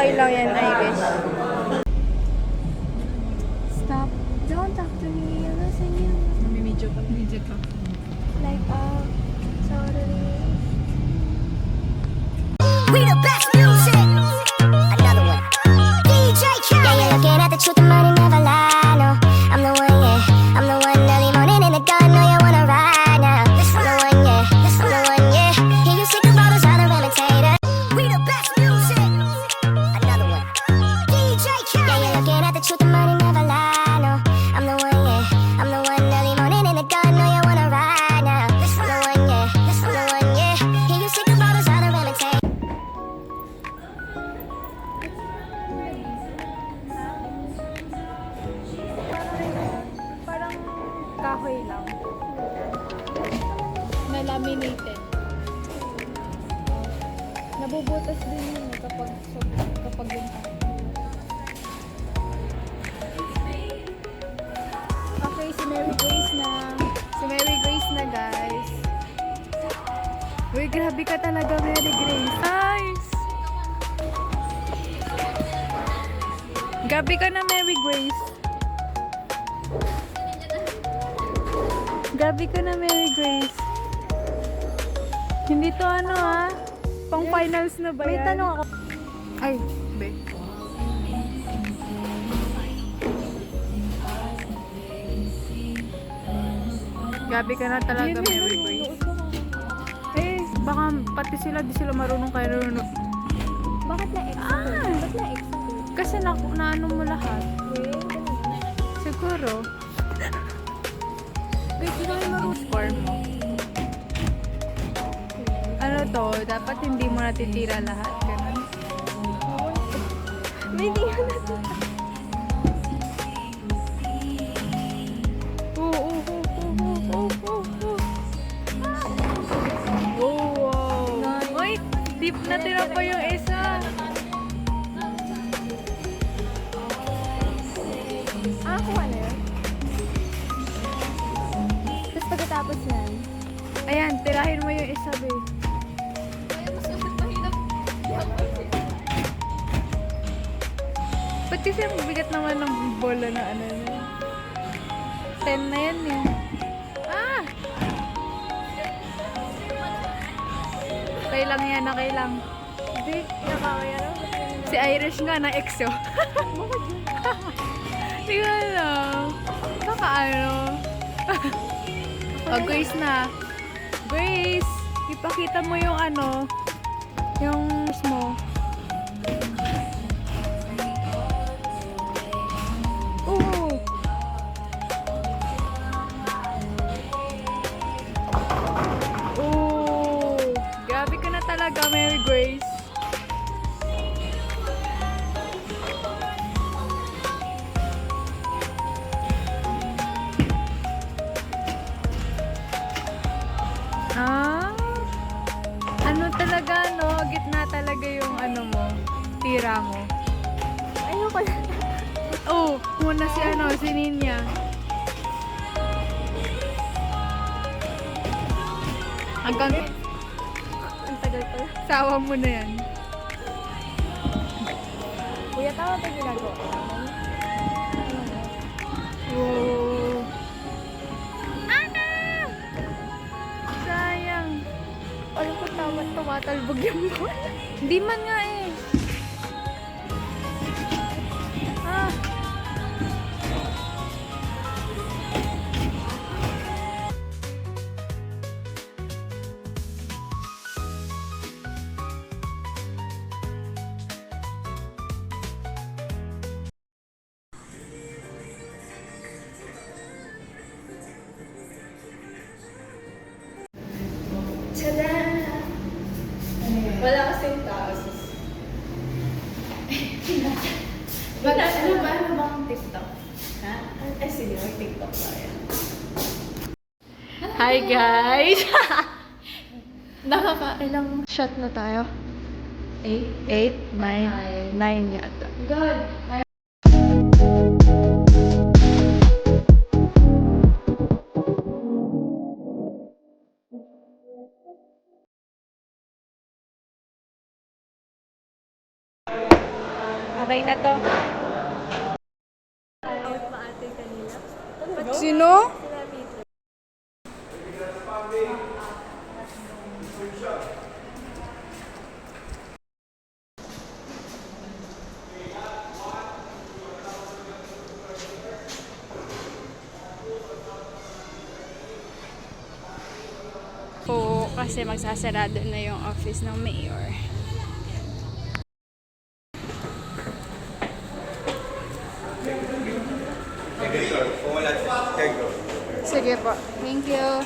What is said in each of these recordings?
Okay lang yan, Irish. Stop. Don't talk to me. Listen you. Namimidyo ka. Namimidyo ka. Like, totally. We the best music. Another one. DJ Khaled. Yeah, you're looking at the truth, the money never lie. No, I'm the one, yeah. I'm the one early morning in the gun. No, you wanna ride now. I'm the one, yeah. I'm the one, yeah. Hear you sick about us, other imitators. We the best music. Another one. DJ Khaled. Yeah, you're looking at the truth, the money never lie. No, I'm the one, yeah. I'm the one early morning in the gun. No, you wanna ride now. I'm the one, yeah. I'm the one, yeah. Hear you sick about us, other imitators. Parang kahoy lang. Na laminated. Nabubutas din yun kapag yung okay, si Mary Grace na. Si Mary Grace na, guys. Uy, grabe ka talaga, Mary Grace. Nice! Gabi ka na, Mary Grace. Gabi ka na, Mary Grace. Hindi to ano pang finals na ba yan? May tanong ako. Ay, be. Gabi ka na talaga, Mary Grace. Eh, baka pati sila, di sila marunong kayo marunong. Bakit na-execute? Ba't na-execute? Kasi naano mo lahat. Siguro. Wait, hindi kami marunong. Score mo. Ano to? Dapat hindi mo natitira lahat. Ganun. May hindi ka natin. Oh, wow. Nice. Uy, deep na tira pa yung isa. Kuha na yun. Tapos pagkatapos yan. Ayan, tirahin mo yung isa, be. Ba't kasi ang bigat naman ng bola na ano na? 10 na yan eh. Ah! Okay lang yan, okay lang. Hindi, nakakaya na. Si Irish nga na EXO. Hindi ko alam. Baka ano. Oh, Grace na. Grace! Ipakita mo yung ano. Yung mo. Oo! Oo! Grabe ka na talaga, Mary Grace. Ano talaga, no? Gitna talaga yung ano mo, tira mo. Ayoko na. Oh, muna si ano, si Ninya. Hanggang Ang tagal pala. sawa mo na yan. Kuya, tama pa yung ginagawa ko naman. Wow. Sayang. Alam ko tama, tumatalbog yung bola. Hindi man nga eh. Ah. Wala kasing taas. Ano bang TikTok? Ha? Ay, sige, may TikTok tayo. Hi guys! Ilang shot na tayo? 8? 8, 9 yata. God! Okay na to. Sino? Po kasi magsasarado na yung office ng mayor. Sige po. Thank you.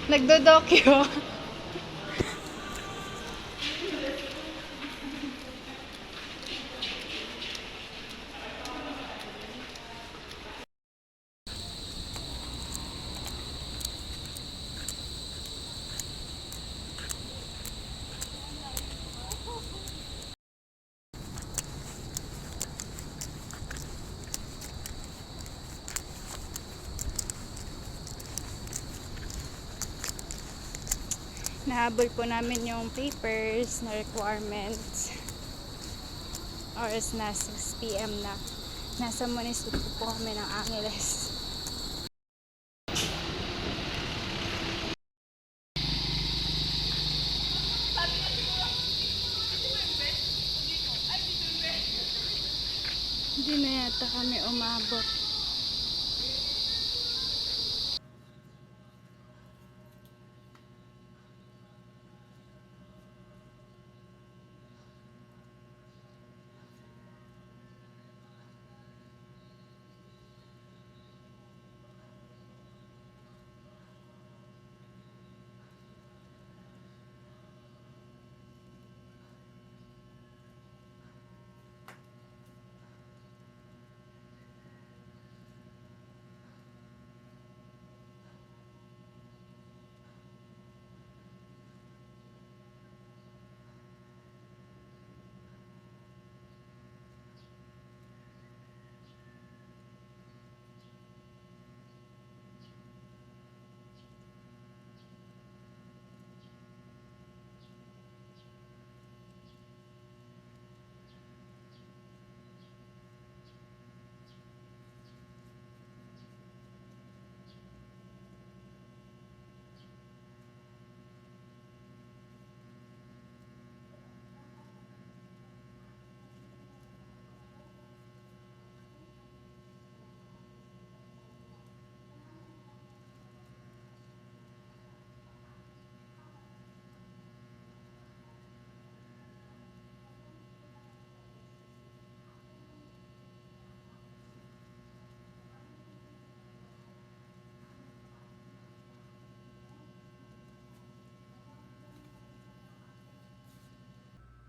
Nagdodokyo. Nahabol po namin yung papers na requirements. Oras na 6 PM na. Nasa munisipyo po kami ng Angeles. Hindi na yata kami umabot.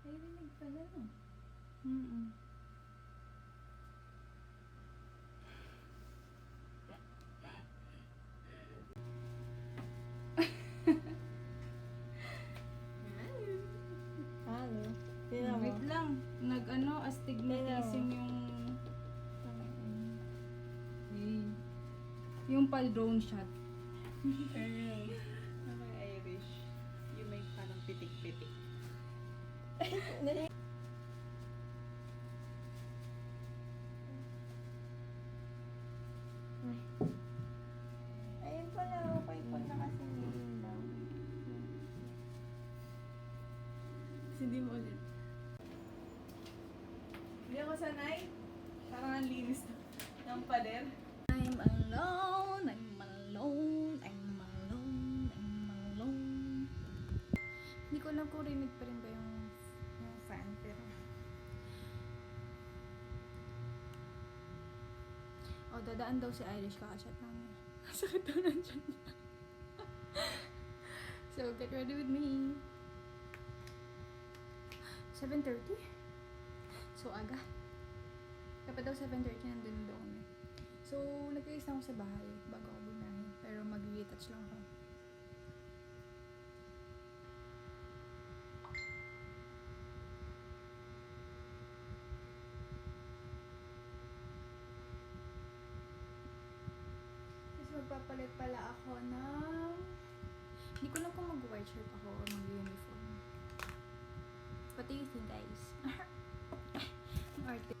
Narinig pala, no? Halo. Wait lang. Nag-ano, astigmatism yung... Yung pal-drone shot. Irish. Yung may parang pitik-pitik. Ayun pala, okay po nakasingilin lang. Hindi mo ulit. Hindi ako sanay. Parang ang linis ng pader. I'm O, dadaan daw si Irish, kakachat lang niya. Sakit daw ng tiyan niya. So, get ready with me. 7:30? So, aga. Kapag daw 7:30, nandun daw kami. So, nag-iis na ako sa bahay bago ako bumiyahe. Pero mag-retouch lang ako. Tapos magpapalit pala ako ng... Hindi ko lang kung mag-white shirt ako or mag-uniform. What do you think, guys? Ang arte.